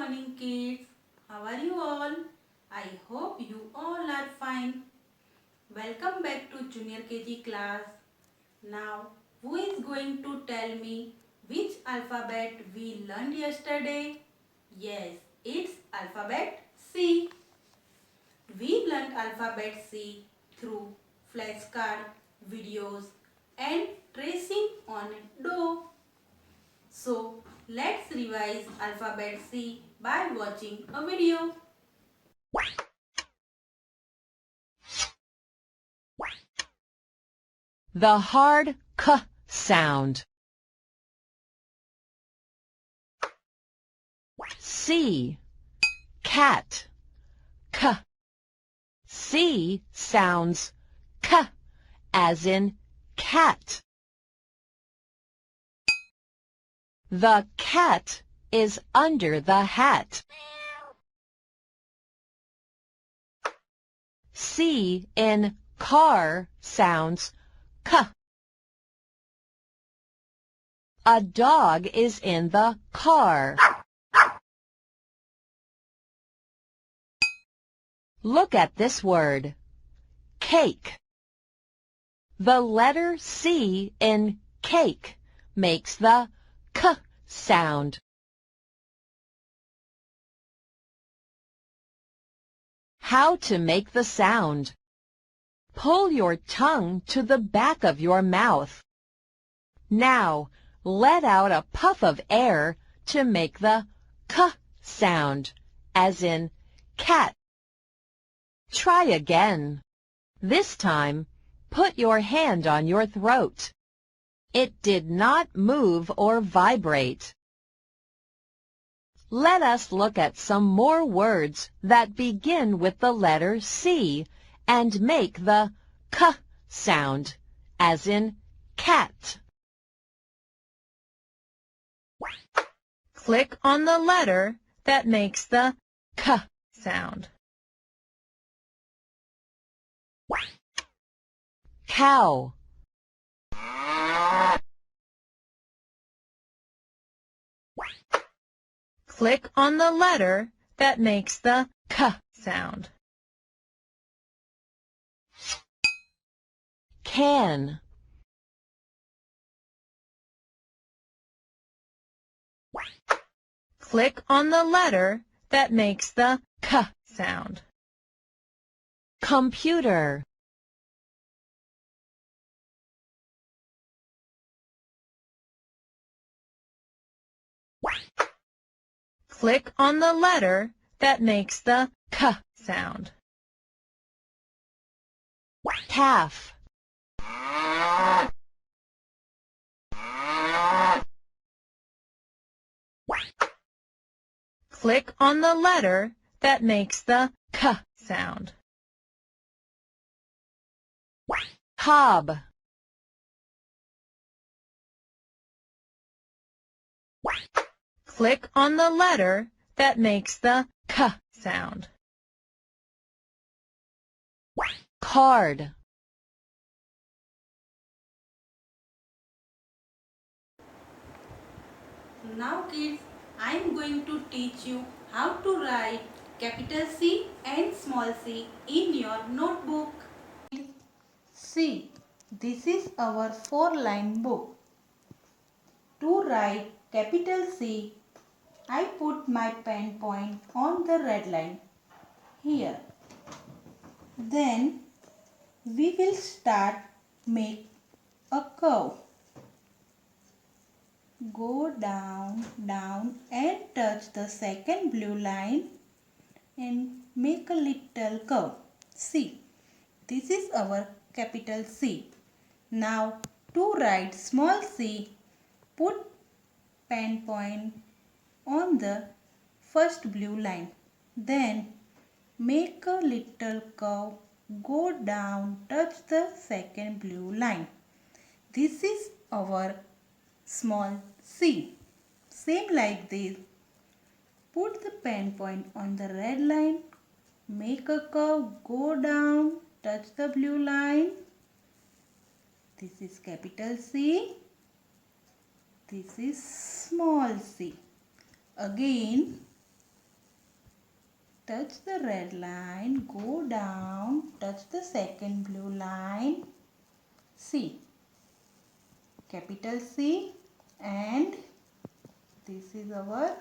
morning kids. How are you all? I hope you all are fine. Welcome back to Junior KG class. Now, who is going to tell me which alphabet we learned yesterday? Yes, it's alphabet C. We learned alphabet C through flashcard, videos and tracing on a dough. So, let's revise alphabet C by watching a video. The hard k sound. C, cat, k. C sounds k as in cat. The cat is under the hat. C in car sounds k. A dog is in the car. Look at this word, cake. The letter C in cake makes the k sound. How to make the sound. Pull your tongue to the back of your mouth. Now, let out a puff of air to make the k sound, as in cat. Try again. This time, put your hand on your throat. It did not move or vibrate. Let us look at some more words that begin with the letter C and make the k sound, as in cat. Click on the letter that makes the k sound. Cow. Click on the letter that makes the k sound. Can. Click on the letter that makes the k sound. Computer. Click on the letter that makes the k sound. Calf. Click on the letter that makes the k sound. Cob. Click on the letter that makes the k sound. Card. Now kids, I am going to teach you how to write capital C and small c in your notebook. See, this is our 4-line book. To write capital C, I put my pen point on the red line here. Then we will start make a curve. Go down, down and touch the second blue line and make a little curve. See, this is our capital C. Now to write small c, put pen point on the first blue line. Then make a little curve, go down, touch the second blue line. This is our small c. Same like this. Put the pen point on the red line, make a curve, go down, touch the blue line. This is capital C. This is small c. Again, touch the red line, go down, touch the second blue line, C. Capital C, and this is our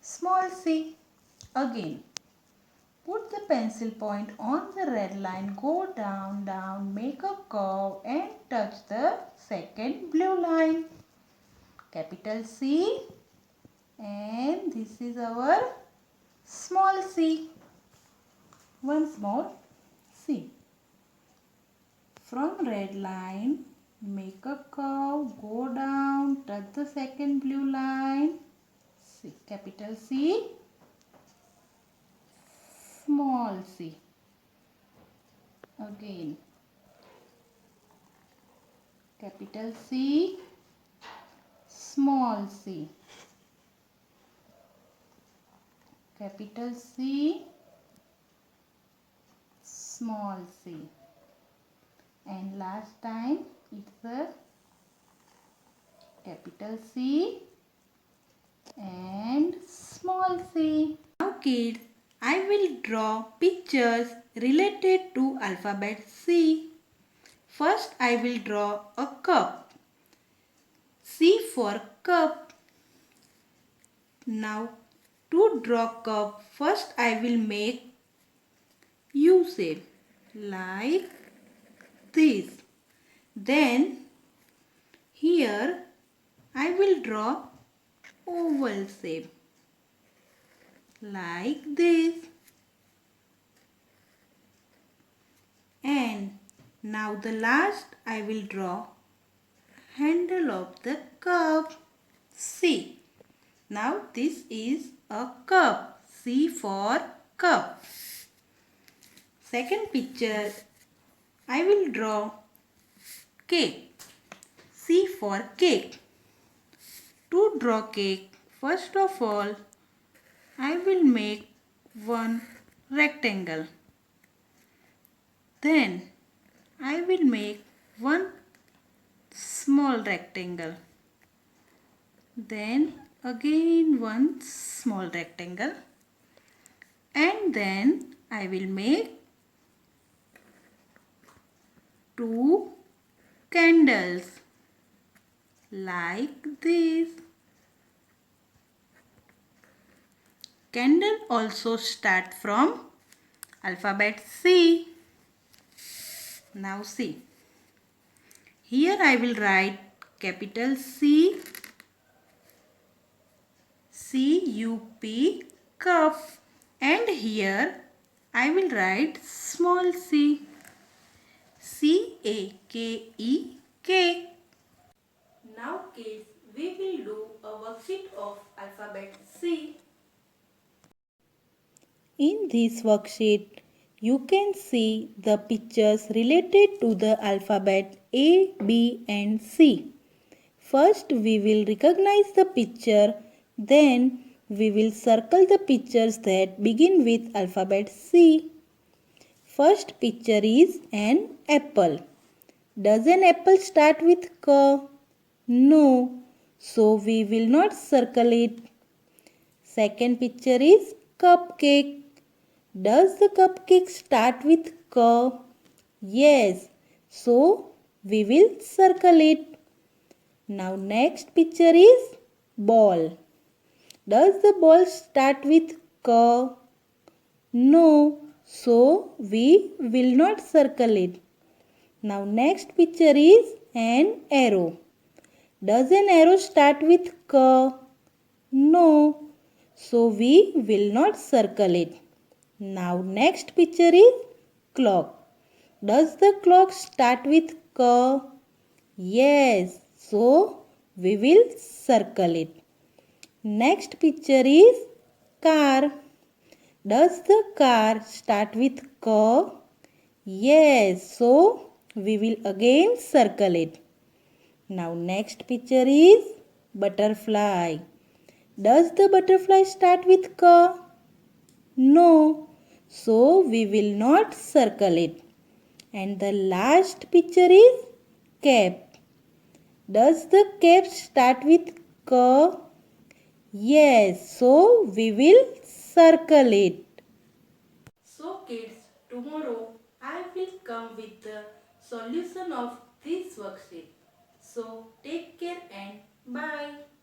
small c. Again, put the pencil point on the red line, go down, down, make a curve and touch the second blue line. Capital C, and this is our small c. Once more, C. From red line, make a curve, go down, touch the second blue line, C. Capital C, small c. Again, capital C, small c. Capital C, small c. And last time it's a capital C and small c. Now kids, I will draw pictures related to alphabet C. First I will draw a cup. C for cup. Now to draw cup, first I will make U shape like this. Then here I will draw oval shape like this. And now the last I will draw handle of the cup, C. Now this is a cup, C for cup. Second picture, I will draw cake, C for cake. To draw cake, first of all, I will make one rectangle. Then I will make one small rectangle. Then again one small rectangle. And then I will make two candles like this. Candle also start from alphabet C. Now see. Here I will write capital C, C-U-P, cup. And here I will write small c, C-A-K-E, cake. Now kids, we will do a worksheet of alphabet C. In this worksheet, you can see the pictures related to the alphabet A, B and C. First, we will recognize the picture, then we will circle the pictures that begin with alphabet C. First picture is an apple. Does an apple start with K? No, so we will not circle it. Second picture is cupcake. Does the cupcake start with K? Yes, so we will circle it. Now next picture is ball. Does the ball start with K? No, so we will not circle it. Now next picture is an arrow. Does an arrow start with K? No, so we will not circle it. Now next picture is clock. Does the clock start with K? Yes, so we will circle it. Next picture is car. Does the car start with K? Yes, so we will again circle it. Now next picture is butterfly. Does the butterfly start with K? No, so we will not circle it. And the last picture is cap. Does the cap start with K? Yes, so we will circle it. kids, tomorrow I will come with the solution of this worksheet. So take care and bye.